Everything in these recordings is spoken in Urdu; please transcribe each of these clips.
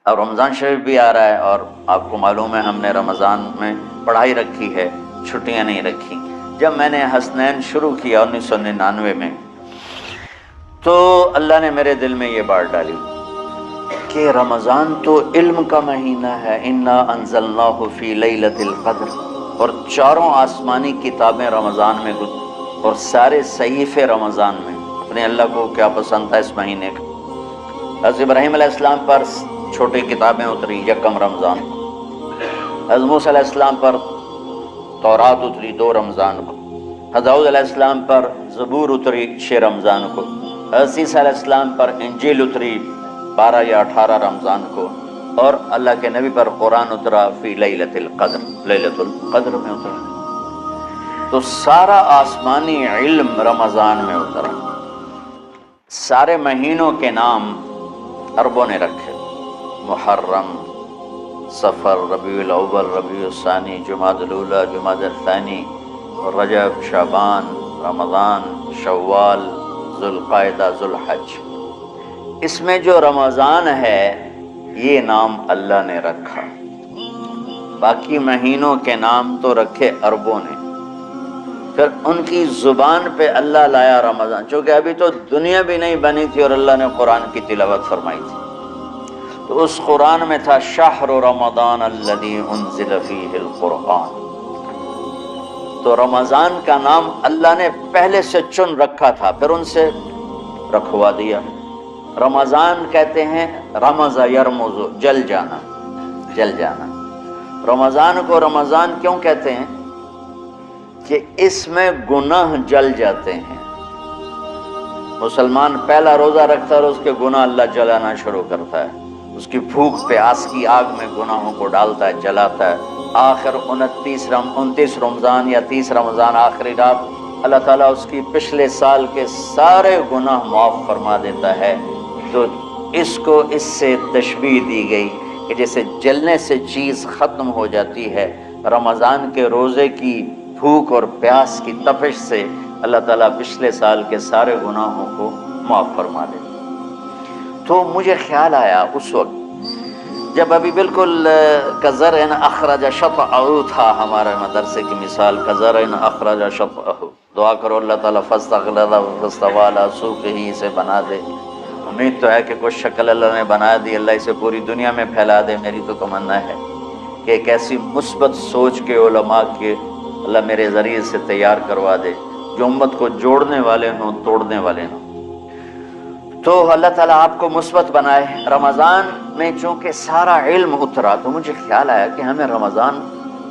اب رمضان شریف بھی آ رہا ہے اور آپ کو معلوم ہے ہم نے رمضان میں پڑھائی رکھی ہے، چھٹیاں نہیں رکھی۔ جب میں نے حسنین شروع کیا 1999 میں، تو اللہ نے میرے دل میں یہ بات ڈالی کہ رمضان تو علم کا مہینہ ہے، انا انزلناہ فی لیلۃ القدر، اور چاروں آسمانی کتابیں رمضان میں اور سارے صحیفے رمضان میں۔ اپنے اللہ کو کیا پسند تھا اس مہینے کا؟ حضرت ابراہیم علیہ السلام پر چھوٹی کتابیں اتری یکم رمضان کو، حضرت موسیٰ علیہ السلام پر تورات اتری 2 رمضان کو، حضرت داؤد علیہ السلام پر زبور اتری 6 رمضان کو، حضرت عیسیٰ علیہ السلام پر انجیل اتری 12 یا 18 رمضان کو، اور اللہ کے نبی پر قرآن اترا فی لیلۃ القدر، لیلۃ القدر میں اترا۔ تو سارا آسمانی علم رمضان میں اترا۔ سارے مہینوں کے نام عربوں نے رکھے، محرم، صفر، ربیع الاول، ربیع الثانی، جمادی الاولی، جمادی الثانی، رجب، شعبان، رمضان، شوال، ذوالقعدہ، ذوالحج۔ اس میں جو رمضان ہے یہ نام اللہ نے رکھا، باقی مہینوں کے نام تو رکھے عربوں نے۔ پھر ان کی زبان پہ اللہ لایا رمضان، چونکہ ابھی تو دنیا بھی نہیں بنی تھی اور اللہ نے قرآن کی تلاوت فرمائی تھی، تو اس قرآن میں تھا شہر رمضان الذی انزل فیہ القرآن۔ تو رمضان کا نام اللہ نے پہلے سے چن رکھا تھا، پھر ان سے رکھوا دیا۔ رمضان کہتے ہیں رمض یرمز، جل جانا، جل جانا۔ رمضان کو رمضان کیوں کہتے ہیں؟ کہ اس میں گناہ جل جاتے ہیں۔ مسلمان پہلا روزہ رکھتا ہے اور اس کے گناہ اللہ جلانا شروع کرتا ہے، اس کی بھوک پیاس کی آگ میں گناہوں کو ڈالتا ہے، جلاتا ہے۔ آخر 29 رمضان یا 30 رمضان آخری رات اللہ تعالیٰ اس کی پچھلے سال کے سارے گناہ معاف فرما دیتا ہے۔ تو اس کو اس سے تشبیہ دی گئی کہ جیسے جلنے سے چیز ختم ہو جاتی ہے، رمضان کے روزے کی بھوک اور پیاس کی تپش سے اللہ تعالیٰ پچھلے سال کے سارے گناہوں کو معاف فرما دیتا۔ تو مجھے خیال آیا اس وقت جب ابھی بالکل کزرع اخرج شطأہ تھا، ہمارے مدرسے کی مثال کزرع اخرج شطأہ، دعا کرو اللہ تعالیٰ فاستغلظ فاستوی علی سوقہ، اسے بنا دے۔ امید تو ہے کہ کچھ شکل اللہ نے بنا دی، اللہ اسے پوری دنیا میں پھیلا دے۔ میری تو تمنا ہے کہ ایک ایسی مثبت سوچ کے علماء کے اللہ میرے ذریعے سے تیار کروا دے جو امت کو جوڑنے والے ہوں، توڑنے والے ہوں۔ تو اللہ تعالیٰ آپ کو مثبت بنائے۔ رمضان میں چونکہ سارا علم اترا تو مجھے خیال آیا کہ ہمیں رمضان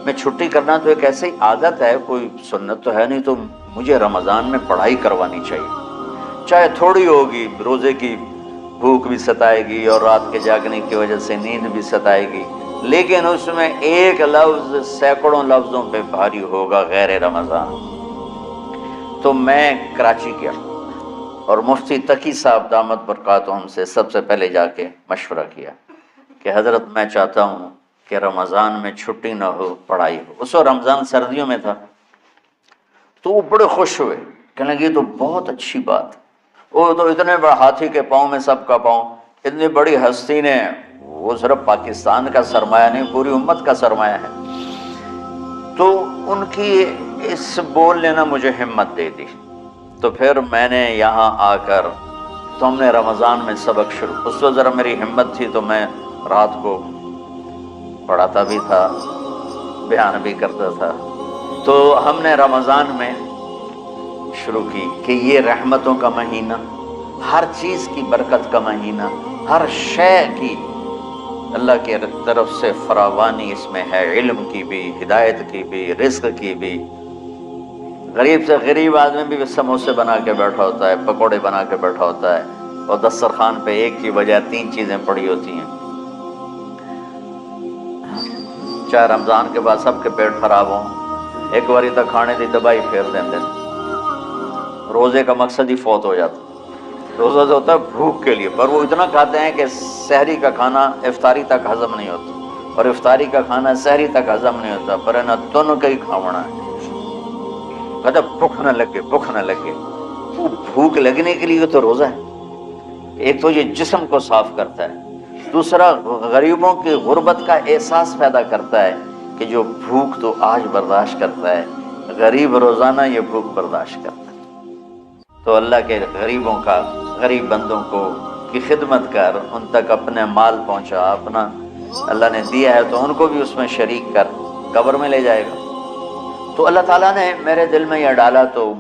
میں چھٹی کرنا تو ایک ایسی عادت ہے، کوئی سنت تو ہے نہیں، تو مجھے رمضان میں پڑھائی کروانی چاہیے، چاہے تھوڑی ہوگی، روزے کی بھوک بھی ستائے گی اور رات کے جاگنے کی وجہ سے نیند بھی ستائے گی، لیکن اس میں ایک لفظ سینکڑوں لفظوں پہ بھاری ہوگا، غیر رمضان۔ تو میں کراچی گیا اور مفتی تقی صاحب دامت برکاتہم سے سب سے پہلے جا کے مشورہ کیا کہ حضرت میں چاہتا ہوں کہ رمضان میں چھٹی نہ ہو، پڑھائی ہو۔ اس وقت رمضان سردیوں میں تھا، تو وہ بڑے خوش ہوئے، کہنے لگے یہ تو بہت اچھی بات، وہ تو اتنے بڑے ہاتھی کے پاؤں میں سب کا پاؤں، اتنی بڑی ہستی نے، وہ صرف پاکستان کا سرمایہ نہیں پوری امت کا سرمایہ ہے۔ تو ان کی اس بول نے مجھے ہمت دے دی۔ تو پھر میں نے یہاں آ کر تو ہم نے رمضان میں سبق شروع، اس وقت ذرا میری ہمت تھی تو میں رات کو پڑھاتا بھی تھا، بیان بھی کرتا تھا۔ تو ہم نے رمضان میں شروع کی کہ یہ رحمتوں کا مہینہ، ہر چیز کی برکت کا مہینہ، ہر شے کی اللہ کی طرف سے فراوانی اس میں ہے، علم کی بھی، ہدایت کی بھی، رزق کی بھی۔ غریب سے غریب آدمی بھی سموسے بنا کے بیٹھا ہوتا ہے، پکوڑے بنا کے بیٹھا ہوتا ہے، اور دسترخوان پہ ایک کی بجائے 3 چیزیں پڑی ہوتی ہیں۔ چاہے رمضان کے بعد سب کے پیٹ خراب ہوں، ایک باری تک کھانے دی دبائی پھیر دیں دن، روزے کا مقصد ہی فوت ہو جاتا۔ روزہ جو ہوتا ہے بھوک کے لیے، پر وہ اتنا کھاتے ہیں کہ سحری کا کھانا افطاری تک ہضم نہیں ہوتا، اور افطاری کا کھانا سحری تک ہضم نہیں ہوتا، پر نہ دونوں کا ہی کھاونا ہے۔ کہتا بھوک نہ لگے، بھوک نہ لگے، وہ بھوک لگنے کے لیے تو روزہ ہے۔ ایک تو یہ جسم کو صاف کرتا ہے، دوسرا غریبوں کی غربت کا احساس پیدا کرتا ہے کہ جو بھوک تو آج برداشت کرتا ہے، غریب روزانہ یہ بھوک برداشت کرتا ہے۔ تو اللہ کے غریبوں کا، غریب بندوں کو کی خدمت کر، ان تک اپنے مال پہنچا، اپنا اللہ نے دیا ہے تو ان کو بھی اس میں شریک کر، قبر میں لے جائے گا۔ تو اللہ تعالیٰ نے میرے دل میں یہ ڈالا تو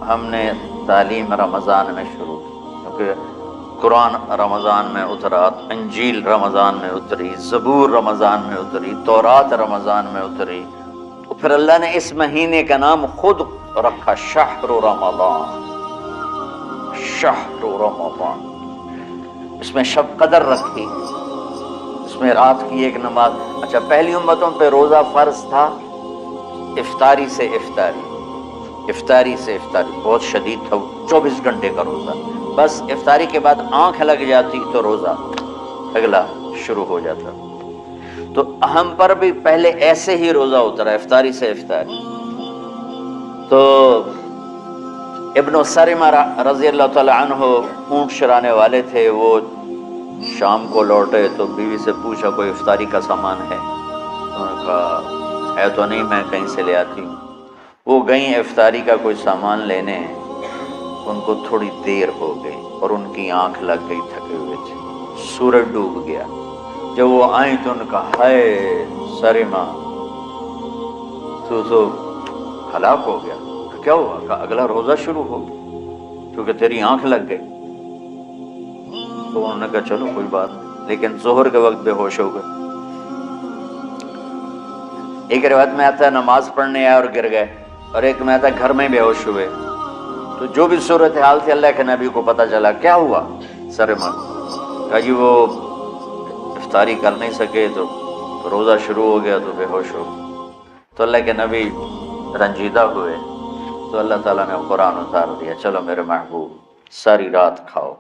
ہم نے تعلیم رمضان میں شروع کی، کیونکہ قرآن رمضان میں اترا، انجیل رمضان میں اتری، زبور رمضان میں اتری، تورات رمضان میں اتری۔ تو پھر اللہ نے اس مہینے کا نام خود رکھا شہر رمضان، شہر رمضان۔ اس میں شب قدر رکھی، اس میں رات کی ایک نماز۔ اچھا، پہلی امتوں پہ روزہ فرض تھا افطاری سے افطاری، افطاری سے افطاری، بہت شدید تھا، 24 گھنٹے کا روزہ۔ بس افطاری کے بعد آنکھ لگ جاتی تو روزہ اگلا شروع ہو جاتا۔ تو ہم پر بھی پہلے ایسے ہی روزہ اترا، افطاری سے افطاری۔ تو ابن سرمہ رضی اللہ تعالی عنہ اونٹ چرانے والے تھے، وہ شام کو لوٹے تو بیوی سے پوچھا کوئی افطاری کا سامان ہے؟ انہوں نے کہا ہے تو نہیں، میں کہیں سے لے آتی ہوں۔ وہ گئیں افطاری کا کوئی سامان لینے، ان کو تھوڑی دیر ہو گئی اور ان کی آنکھ لگ گئی، تھکے ہوئے تھے، سورج ڈوب گیا۔ جب وہ آئیں تو ان کا ہائے سرمہ تو ہلاک ہو گیا۔ کیا ہوا؟ کہ اگلا روزہ شروع ہو کیونکہ تیری آنکھ لگ گئی۔ تو انہوں نے کہا چلو کوئی بات نہیں، لیکن ظہر کے وقت بے ہوش ہو گئے۔ ایک روایت میں آتا ہے نماز پڑھنے آئے اور گر گئے، اور ایک میں آتا ہے گھر میں بے ہوش ہوئے۔ تو جو بھی صورتحال تھی اللہ کے نبی کو پتہ چلا۔ کیا ہوا؟ سرمہ کہا جی وہ افطاری کر نہیں سکے تو روزہ شروع ہو گیا تو بے ہوش ہو گئے۔ تو اللہ کے نبی رنجیدہ ہوئے تو اللہ تعالیٰ نے قرآن اتار دیا، چلو میرے محبوب ساری رات کھاؤ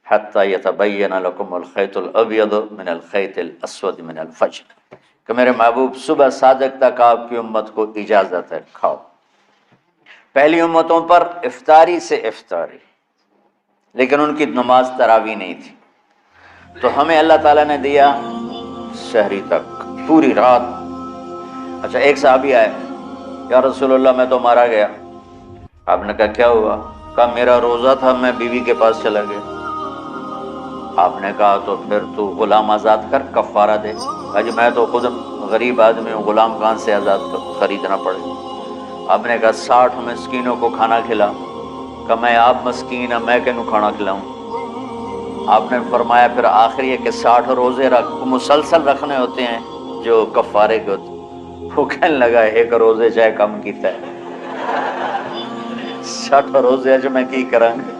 حتی یتبین لکم الخیط الابیض من الخیط الاسود من الفجر، کہ میرے محبوب صبح صادق تک آپ کی امت کو اجازت ہے، کھاؤ۔ پہلی امتوں پر افطاری سے افطاری، لیکن ان کی نماز تراویح نہیں تھی۔ تو ہمیں اللہ تعالیٰ نے دیا شہری تک، پوری رات۔ اچھا، ایک صحابی آئے، یا رسول اللہ میں تو مارا گیا۔ آپ نے کہا کیا ہوا؟ کہا میرا روزہ تھا، میں بیوی کے پاس چلا گیا۔ آپ نے کہا تو پھر تو غلام آزاد کر، کفارہ دے۔ کہا جی میں تو خود غریب آدمی ہوں، غلام کہاں سے آزاد خریدنا پڑے۔ آپ نے کہا 60 مسکینوں کو کھانا کھلا۔ کہ میں آپ مسکین ہیں، میں کہوں کھانا کھلاؤں؟ آپ نے فرمایا پھر آخری ہے کہ 60 روزے رکھ، مسلسل رکھنے ہوتے ہیں جو کفارے کے ہوتے۔ وہ کہنے لگا ایک روزے چاہے کم کیتا ہے، 60 روزے جو میں کی کریں گے۔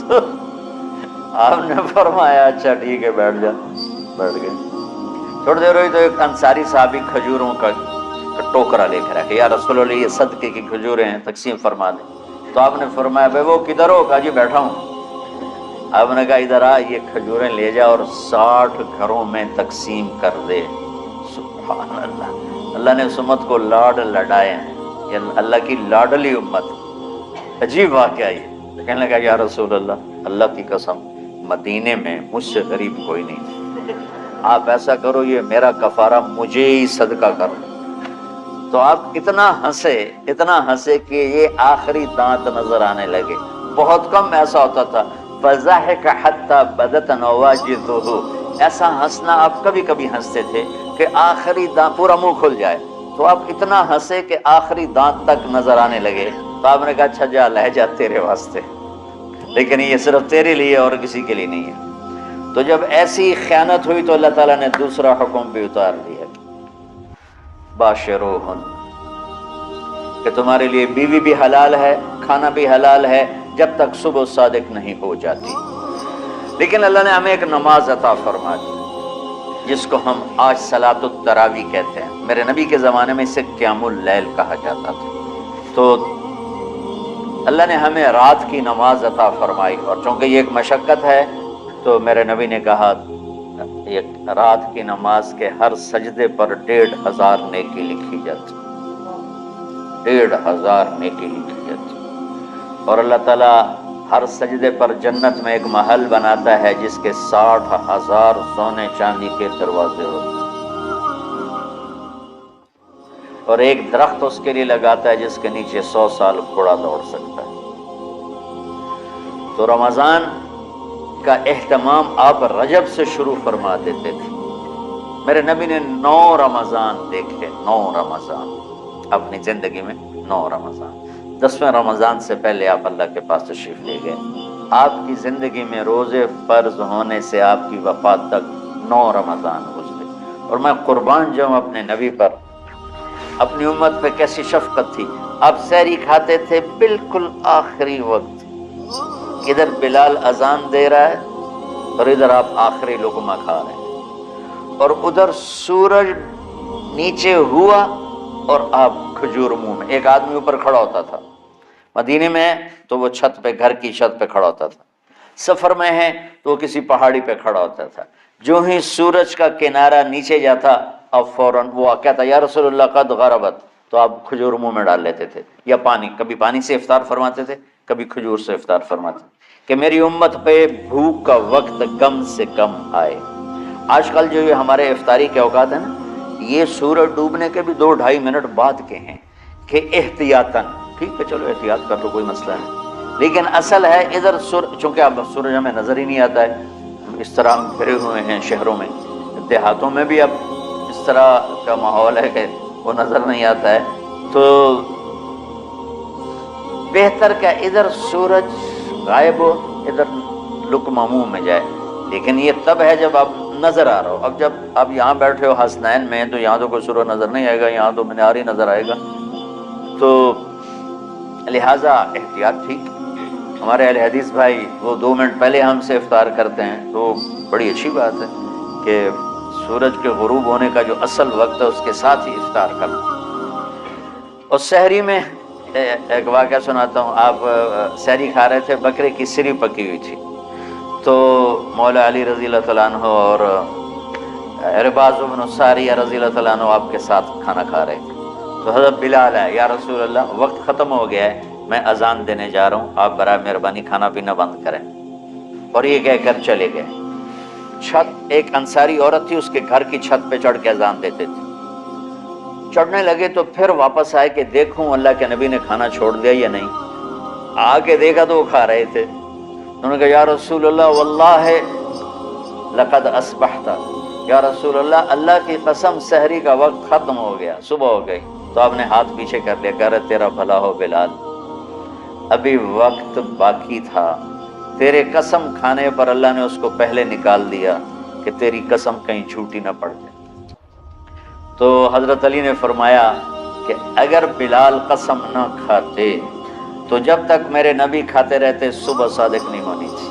تو آپ نے فرمایا اچھا ٹھیک ہے بیٹھ جا۔ بیٹھ گئے۔ تھوڑی دیر ہوئی تو ایک انصاری صحابی کھجوروں کا ٹوکرا لے کر آئے، یا رسول اللہ یہ صدقے کی کھجوریں ہیں، تقسیم فرما دیں۔ تو آپ نے فرمایا بھائی وہ کدھر ہو؟ کہا جی بیٹھا ہوں۔ آپ نے کہا ادھر آ، یہ کھجوریں لے جا اور 60 گھروں میں تقسیم کر دے۔ سبحان اللہ، اللہ نے اس امت کو لاڈ لڈائے ہیں، یہ اللہ کی لاڈلی امت۔ عجیب واقعہ یہ۔ کہنے لگا یا رسول اللہ، اللہ کی قسم مدینے میں مجھ سے غریب کوئی نہیں، آپ ایسا کرو یہ میرا کفارہ مجھے ہی صدقہ کرو۔ تو آپ اتنا ہنسے کہ یہ آخری دانت نظر آنے لگے۔ بہت کم ایسا ہوتا تھا، فضحک حتی بدت نواجذہ، ایسا ہنسنا آپ کبھی کبھی ہنستے تھے کہ آخری دانت پورا منہ کھل جائے۔ تو آپ اتنا ہنسے کہ آخری دانت تک نظر آنے لگے۔ تو آپ نے کہا اچھا جا لہ جا تیرے واسطے، لیکن یہ صرف تیرے لیے اور کسی کے لیے نہیں ہے۔ تو جب ایسی خیانت ہوئی تو اللہ تعالیٰ نے دوسرا حکم بھی اتار دیا، باشروہن، کہ تمہارے لیے بیوی بھی حلال ہے، کھانا بھی حلال ہے جب تک صبح صادق نہیں ہو جاتی۔ لیکن اللہ نے ہمیں ایک نماز عطا فرما دی جس کو ہم آج صلاۃ التراویح کہتے ہیں۔ میرے نبی کے زمانے میں اسے قیام اللیل کہا جاتا تھا۔ تو اللہ نے ہمیں رات کی نماز عطا فرمائی، اور چونکہ یہ ایک مشقت ہے تو میرے نبی نے کہا یہ رات کی نماز کے ہر سجدے پر 1500 نیکی لکھی جاتی، 1500 نیکی لکھی جاتی۔ اور اللہ تعالیٰ ہر سجدے پر جنت میں ایک محل بناتا ہے جس کے 60,000 سونے چاندی کے دروازے ہوتے ہیں، اور ایک درخت اس کے لیے لگاتا ہے جس کے نیچے 100 سال گھوڑا دوڑ سکتا ہے۔ تو رمضان کا اہتمام آپ رجب سے شروع فرما دیتے تھے۔ میرے نبی نے 9 رمضان دیکھے، 9 رمضان اپنی زندگی میں، 9 رمضان۔ 10ویں رمضان سے پہلے آپ اللہ کے پاس تشریف لے گئے۔ آپ کی زندگی میں روزے فرض ہونے سے آپ کی وفات تک 9 رمضان گزرے، اور میں قربان جاؤں اپنے نبی پر، اپنی امت پہ کیسی شفقت تھی۔ آپ سحری کھاتے تھے بالکل آخری وقت، ادھر بلال اذان دے رہا ہے اور ادھر آپ آخری لقمہ کھا رہے ہیں، اور ادھر سورج نیچے ہوا اور آپ کھجور منہ میں۔ ایک آدمی اوپر کھڑا ہوتا تھا مدینے میں تو وہ چھت پہ، گھر کی چھت پہ کھڑا ہوتا تھا، سفر میں ہے تو وہ کسی پہاڑی پہ کھڑا ہوتا تھا۔ جو ہی سورج کا کنارہ نیچے جاتا اب فوراً وہ کہتا یا رسول اللہ قد غربت، تو آپ کھجور منہ میں ڈال لیتے تھے، یا پانی، کبھی پانی سے افطار فرماتے تھے، کبھی کھجور سے افطار فرماتے تھے، کہ میری امت پہ بھوک کا وقت کم سے کم آئے۔ آج کل جو یہ ہمارے افطاری کے اوقات ہیں نا، یہ سورج ڈوبنے کے بھی 2-2.5 منٹ بعد کے ہیں، کہ احتیاطاً، ٹھیک ہے چلو احتیاط کر لو کوئی مسئلہ نہیں، لیکن اصل ہے ادھر چونکہ اب سورج ہمیں نظر ہی نہیں آتا ہے، اس طرح ہم پھرے ہوئے ہیں شہروں میں، دیہاتوں میں بھی اب اس طرح کا ماحول ہے کہ وہ نظر نہیں آتا ہے، تو بہتر کہ ادھر سورج غائب ہو، ادھر لقمہ منہ میں جائے، لیکن یہ تب ہے جب آپ نظر آ رہا ہو۔ اب جب آپ یہاں بیٹھے ہو حسنین میں تو یہاں تو کوئی سورج نظر نہیں آئے گا، یہاں تو مینار ہی نظر آئے گا، تو لہٰذا احتیاط ٹھیک۔ ہمارے اہل حدیث بھائی وہ 2 منٹ پہلے ہم سے افطار کرتے ہیں، تو بڑی اچھی بات ہے کہ سورج کے غروب ہونے کا جو اصل وقت ہے اس کے ساتھ ہی افطار کرنا۔ اور سحری میں ایک واقعہ سناتا ہوں، آپ سحری کھا رہے تھے، بکرے کی سری پکی ہوئی تھی، تو مولا علی رضی اللہ تعالیٰ عنہ اور عرباض بن ساریہ رضی اللہ تعالیٰ عنہ آپ کے ساتھ کھانا کھا رہے تھے، تو حضرت بلال ہے، یا رسول اللہ وقت ختم ہو گیا ہے، میں اذان دینے جا رہا ہوں، آپ برائے مہربانی کھانا پینا بند کریں، اور یہ کہہ کر چلے گئے۔ چھت، ایک انصاری عورت تھی، اس کے گھر کی چھت پہ چڑھ کے اذان دیتے تھے، چڑھنے لگے تو پھر واپس آئے کہ دیکھوں اللہ کے نبی نے کھانا چھوڑ دیا یا نہیں، آ کے دیکھا تو وہ کھا رہے تھے۔ انہوں نے کہا یا رسول اللہ واللہ لقد اصبحت، یا رسول اللہ اللہ کی قسم سحری کا وقت ختم ہو گیا، صبح ہو گئی۔ تو آپ نے ہاتھ پیچھے کر لیا، کہہ رہے تیرا بھلا ہو بلال، ابھی وقت باقی تھا، تیرے قسم کھانے پر اللہ نے اس کو پہلے نکال دیا کہ تیری قسم کہیں جھوٹی نہ پڑ جائے۔ تو حضرت علی نے فرمایا کہ اگر بلال قسم نہ کھاتے تو جب تک میرے نبی کھاتے رہتے صبح صادق نہیں ہونی تھی،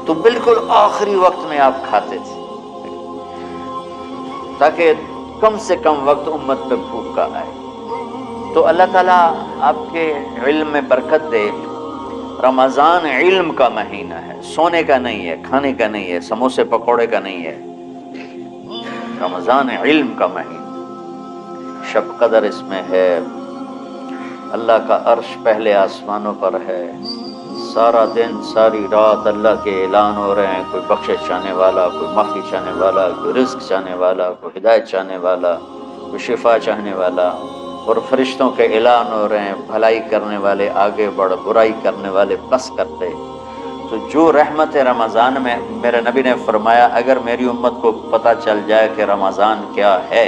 تو بالکل آخری وقت میں آپ کھاتے تھے تاکہ کم سے کم وقت امت پہ بھوک کا آئے۔ تو اللہ تعالیٰ آپ کے علم میں برکت دے۔ رمضان علم کا مہینہ ہے، سونے کا نہیں ہے، کھانے کا نہیں ہے، سموسے پکوڑے کا نہیں ہے، رمضان علم کا مہینہ، شب قدر اس میں ہے، اللہ کا عرش پہلے آسمانوں پر ہے، سارا دن ساری رات اللہ کے اعلان ہو رہے ہیں، کوئی بخشش چاہنے والا، کوئی معافی چاہنے والا، کوئی رزق چاہنے والا، کوئی ہدایت چاہنے والا، کوئی شفا چاہنے والا، اور فرشتوں کے اعلان ہو رہے ہیں، بھلائی کرنے والے آگے بڑھ، برائی کرنے والے پس کرتے۔ تو جو رحمت رمضان میں، میرے نبی نے فرمایا اگر میری امت کو پتہ چل جائے کہ رمضان کیا ہے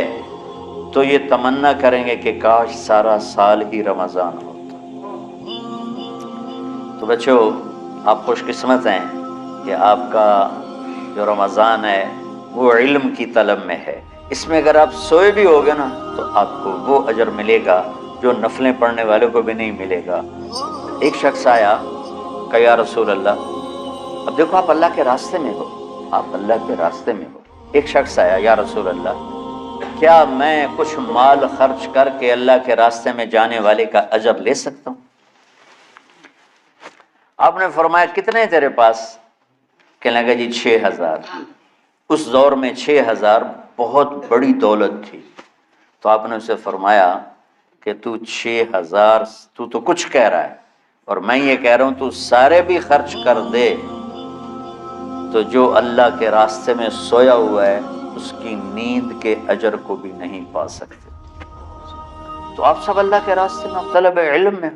تو یہ تمنا کریں گے کہ کاش سارا سال ہی رمضان ہوتا۔ تو بچوں آپ خوش قسمت ہیں کہ آپ کا جو رمضان ہے وہ علم کی طلب میں ہے۔ اس میں اگر آپ سوئے بھی ہوگے نا تو آپ کو وہ اجر ملے گا جو نفلیں پڑھنے والوں کو بھی نہیں ملے گا۔ ایک شخص آیا کہ یا رسول اللہ، اب دیکھو آپ اللہ کے راستے میں ہو، آپ اللہ کے راستے میں ہو، ایک شخص آیا یا رسول اللہ کیا میں کچھ مال خرچ کر کے اللہ کے راستے میں جانے والے کا اجر لے سکتا ہوں؟ آپ نے فرمایا کتنے تیرے پاس؟ کہنے لگا جی 6000۔ اس دور میں 6000 بہت بڑی دولت تھی، تو آپ نے اسے فرمایا کہ تو 6000 تو کچھ کہہ رہا ہے، اور میں یہ کہہ رہا ہوں تو سارے بھی خرچ کر دے تو جو اللہ کے راستے میں سویا ہوا ہے اس کی نیند کے اجر کو بھی نہیں پا سکتے۔ تو آپ سب اللہ کے راستے میں طلب علم میں